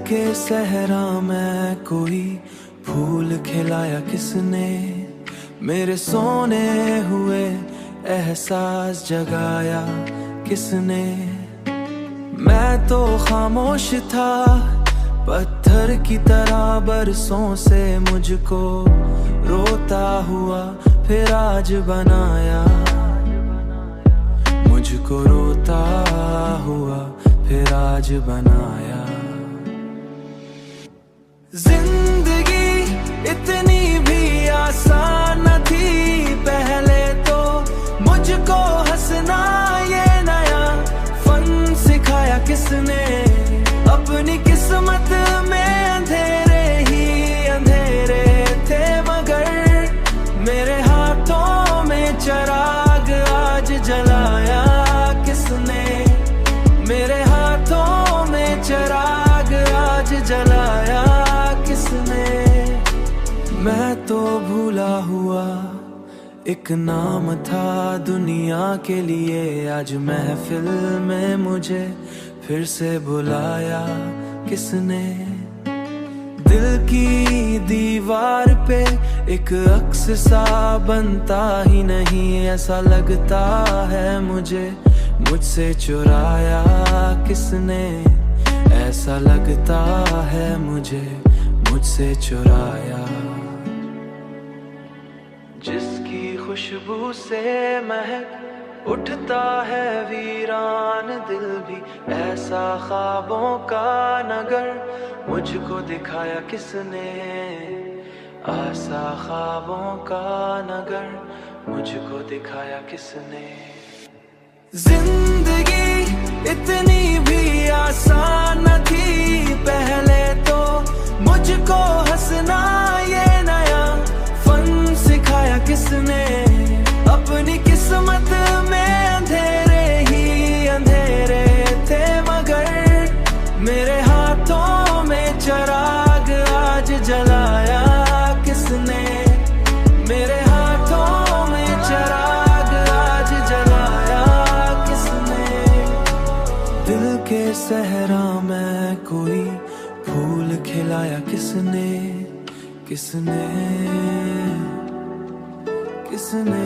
के सहरा में कोई फूल खिलाया किसने, मेरे सोने हुए एहसास जगाया किसने। मैं तो खामोश था पत्थर की तरह, बरसों से मुझको रोता हुआ फिर आज बनाया, मुझको रोता हुआ फिर आज बनाया। जिंदगी इतनी भी आसान न थी पहले तो, मुझको हंसना ये नया फन सिखाया किसने। अपनी किस्मत में अंधेरे ही अंधेरे थे मगर मेरे हाथों में चिराग आज जलाया किसने, मेरे हाथों में चिराग आज जलाया किसने। मैं तो भूला हुआ एक नाम था दुनिया के लिए, आज महफिल में मुझे फिर से बुलाया किसने। दिल की दीवार पे एक अक्स सा बनता ही नहीं, ऐसा लगता है मुझे मुझसे चुराया किसने, ऐसा लगता है मुझे मुझसे चुराया। जिसकी खुशबू से महक उठता है वीरान दिल भी, ऐसा ख्वाबों का नगर मुझको दिखाया किसने, आसा ख्वाबों का नगर मुझको दिखाया किसने। जिंदगी इतनी भी आसान न थी पहले तो, मुझको हंसना ये नया फन सिखाया किसने। अपनी किस्मत में अंधेरे ही अंधेरे थे मगर मेरे हाथों में चिराग आज जलाया किसने, मेरे हाथों में चिराग आज जलाया किसने। दिल के सहरा में कोई फूल खिलाया किसने, किसने किसने।